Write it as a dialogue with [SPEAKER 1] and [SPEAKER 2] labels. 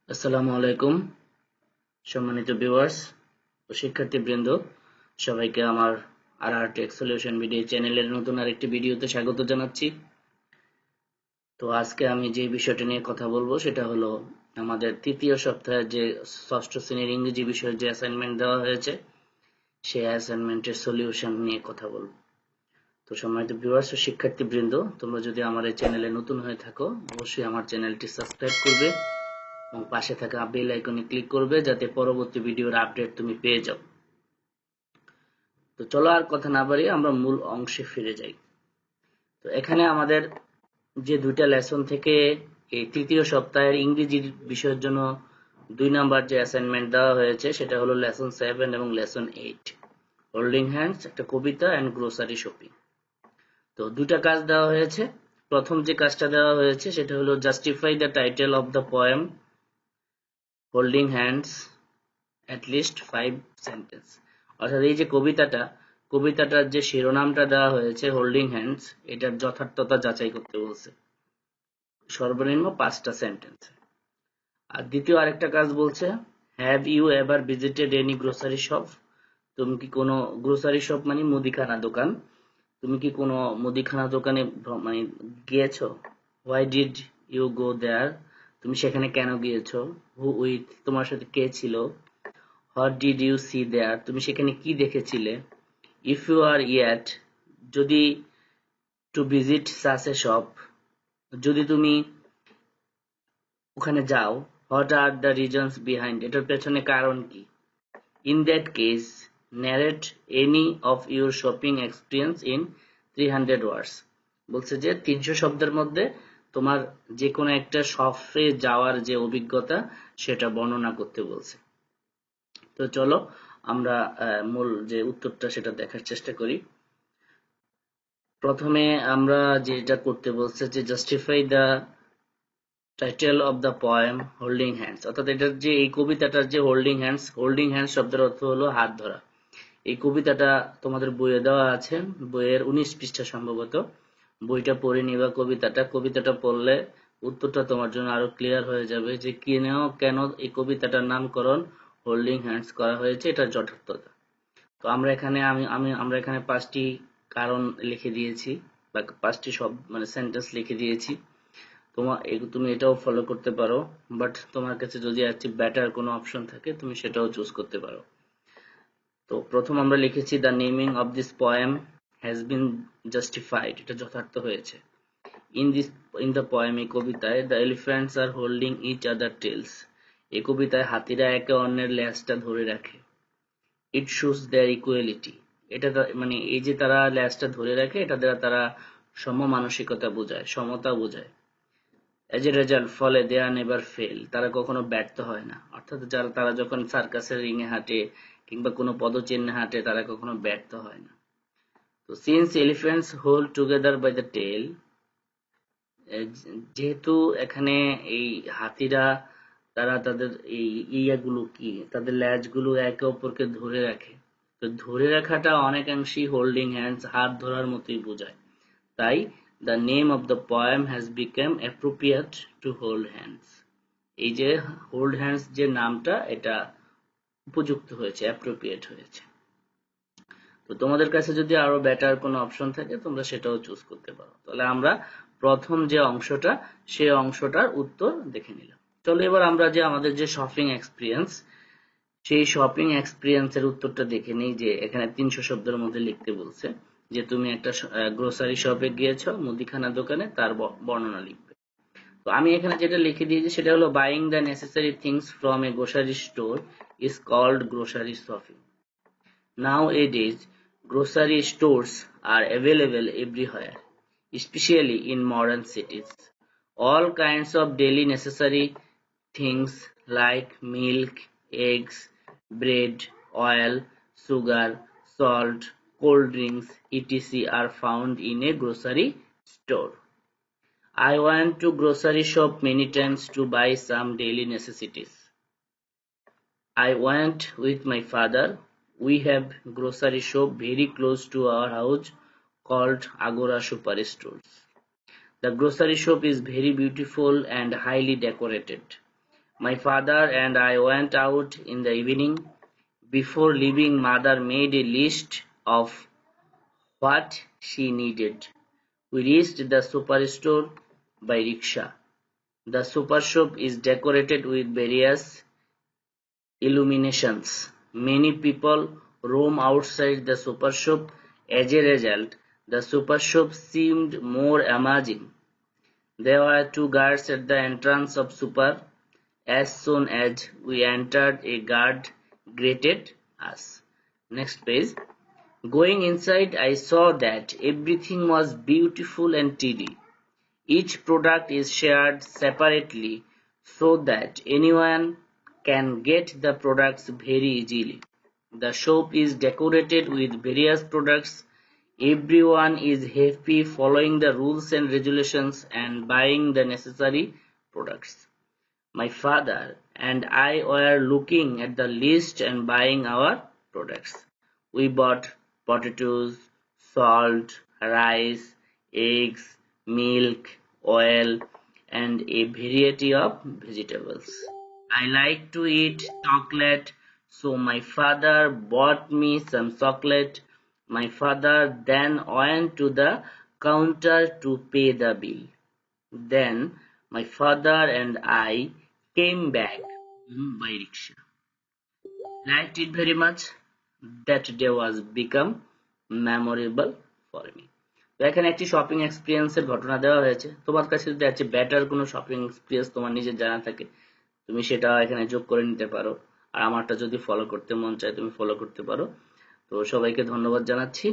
[SPEAKER 1] আসসালামু আলাইকুম সম্মানিত ভিউয়ার্স ও শিক্ষার্থীবৃন্দ, সবাইকে আমার আর টেক সলিউশন ভিডিও চ্যানেলের নতুন আরেকটি ভিডিওতে স্বাগত জানাচ্ছি। তো আজকে আমি যে বিষয়টা নিয়ে কথা বলবো সেটা হলো আমাদের তৃতীয় সপ্তাহে যে ষষ্ঠ শ্রেণীর ইংরেজি বিষয়ের যে অ্যাসাইনমেন্ট দেওয়া হয়েছে সেই অ্যাসাইনমেন্টের সলিউশন নিয়ে কথা বলবো। তো সম্মানিত ভিউয়ার্স ও শিক্ষার্থীবৃন্দ, তোমরা যদি আমার এই চ্যানেলে নতুন হয়ে থাকো অবশ্যই আমার চ্যানেলটি সাবস্ক্রাইব করবে এবং পাশে থাকা বেল আইকনে ক্লিক করবে যাতে পরবর্তী ভিডিওর আপডেট তুমি পেয়ে যাও। তো চলো আর কথা না বাড়িয়ে আমরা মূল অংশে ফিরে যাই। তো এখানে আমাদের যে দুইটা লেসন থেকে এই তৃতীয় সপ্তাহের ইংরেজি বিষয়ের জন্য 2 নাম্বার যে অ্যাসাইনমেন্ট দেওয়া হয়েছে সেটা হলো লেসন 7 এবং লেসন 8, হোল্ডিং হ্যান্ডস, একটা কবিতা এন্ড গ্রোসারি শপিং। তো দুইটা কাজ দেওয়া হয়েছে। প্রথম যে কাজটা দেওয়া হয়েছে সেটা হলো justify the title of the poem holding hands at least 5 sentence. অর্থাৎ এই যে কবিতাটার যে শিরোনামটা দেওয়া হয়েছে হোল্ডিং হ্যান্ডস, এটার যথার্থতা যাচাই করতে বলছে সর্বনিম্ন 5টা সেন্টেন্স। আর দ্বিতীয় আরেকটা কাজ বলছে, have you ever visited any grocery shop? তুমি কি কোনো গ্রোসারি শপ মানে মুদিখানা দোকান, তুমি কি কোনো মুদিখানা দোকানে মানে গিয়েছো? হোয়াই ডিড ইউ গো দেয়ার? তুমি সেখানে কেন গিয়েছো? হু উইথ? তোমার সাথে কে ছিল? হোয়াট ডিড ইউ সি দেয়ার? তুমি সেখানে কি দেখেছিলে? ইফ ইউ আর ইয়েট, যদি to visit such a shop, যদি তুমি ওখানে যাও, what are the reasons behind, এটার পেছনে কারণ কি? In that case narrate any of your shopping experience in 300 ওয়ার্ডস। বলছে যে 300 শব্দের মধ্যে তোমার যে কোনো একটা শপে যাওয়ার যে অভিজ্ঞতা সেটা বর্ণনা করতে বলছে। তো চলো আমরা মূল যে উত্তরটা সেটা দেখার চেষ্টা করি। প্রথমে আমরা যেটা করতে বলছে যে justify the title of the poem holding hands, অর্থাৎ এটার যে এই কবিতাটার যে হোল্ডিং হ্যান্ডস শব্দের অর্থ হলো হাত ধরা। এই কবিতাটা তোমাদের বইয়ে দেওয়া আছে, বইয়ের 19 পৃষ্ঠা সম্ভবত। বইটা পড়ে নিবা। কবিতাটা পড়লে উত্তরটা তোমার জন্য আরো ক্লিয়ার হয়ে যাবে যে কেন এই কবিতাটার নামকরণ হোল্ডিং হ্যান্ডস করা হয়েছে, এটার যথার্থতা। তো আমরা এখানে 5টি কারণ লিখে দিয়েছি বা 5টি মানে সেন্টেন্স লিখে দিয়েছি। তুমি এটাও ফলো করতে পারো, বাট তোমার কাছে যদি একটি বেটার কোনো অপশন থাকে তুমি সেটাও চুজ করতে পারো। তো প্রথম আমরা লিখেছি the naming of this poem has been justified, এটা যথার্থ হয়েছে। In this in the poem, এই কবিতায়, the elephants are holding each other tails, এই কবিতায় হাতিরা একে অন্যের লেজটা ধরে রাখে। ইট শোস দেয়ার ইকুয়ালিটি, এটা মানে এই যে তারা লেজটা ধরে রাখে এটা দ্বারা তারা সমমানসিকতা বোঝায়, সমতা বোঝায়। এজ এ রেজাল্ট, ফলে দে আর নেভার ফেল, তারা কখনো ব্যর্থ হয় না। অর্থাৎ তারা যখন সার্কাসের রিংয়ে হাঁটে কিংবা কোনো পদচিহ্নে হাঁটে তারা কখনো ব্যর্থ হয় না। তো since elephants hold together by the tail, যেহেতু এখানে এই হাতিরা তারা তাদের এই ইয়াগুলো কি তাদের ল্যাজগুলো একে অপরকে ধরে রাখে। তো ধরে রাখাটা অনেকাংশেই হোল্ডিং হ্যান্ডস, হাত ধরার মতোই বোঝায়। তাই the name of the poem has become appropriate to hold hands, এই যে হোল্ড হ্যান্ডস যে নামটা এটা উপযুক্ত হয়েছে, অ্যাপ্রোপ্রিয়েট হয়েছে। তো তোমাদের কাছে যদি আরো বেটার কোনো অপশন থাকে তোমরা সেটাও চুজ করতে পারো। তাহলে আমরা প্রথম যে অংশটা সেই অংশটার উত্তর দেখে নিলাম। চলো এবার আমরা যে আমাদের যে শপিং এক্সপিরিয়েন্স সেই শপিং এক্সপিরিয়েন্স এর উত্তরটা দেখে নিই। যে এখানে 300 শব্দের মধ্যে লিখতে বলছে যে তুমি একটা গ্রোসারি শপে গিয়েছো, মুদিখানা দোকানে, তার বর্ণনা লিখবে। তো আমি এখানে যেটা লিখে দিয়েছি সেটা হলো buying the necessary things from a grocery store is called grocery shopping. Nowadays, grocery stores are available everywhere, especially in modern cities. All kinds of daily necessary things like milk, eggs, bread, oil, sugar, salt, cold drinks, etc. are found in a grocery store. I went to grocery shop many times to buy some daily necessities. I went with my father. We have grocery shop very close to our house called Agora Superstores. The grocery shop is very beautiful and highly decorated. My father and I went out in the evening. Before leaving, mother made a list of what she needed. We reached the superstore by rickshaw. The supershop is decorated with various illuminations. Many people roam outside the supershop. As a result, the supershop seemed more amazing. There were two guards at the entrance of super. As soon as we entered, a guard greeted us. Next page. Going inside, I saw that everything was beautiful and tidy. Each product is shared separately so that anyone can get the products very easily. The shop is decorated with various products. Everyone is happy following the rules and regulations and buying the necessary products. My father and I were looking at the list and buying our products. We bought potatoes, salt, rice, eggs, milk, oil, and a variety of vegetables. I like to eat chocolate, so my father bought me some chocolate. My father then went to the counter to pay the bill. Then my father and I came back home by rickshaw. Liked it very much. That day was become memorable for me. তো এখানে একটি shopping এক্সপিরিয়েন্সের ঘটনা দেওয়া হয়েছে। তোমার কাছে যদি আছে বেটার কোনো শপিং এক্সপিরিয়েন্স তোমার নিজের জানা থাকে, তুমি সেটা এখানে যোগ করে নিতে পারো। আর আমারটা যদি ফলো করতে মন চায় তুমি ফলো করতে পারো। তো সবাইকে ধন্যবাদ জানাচ্ছি।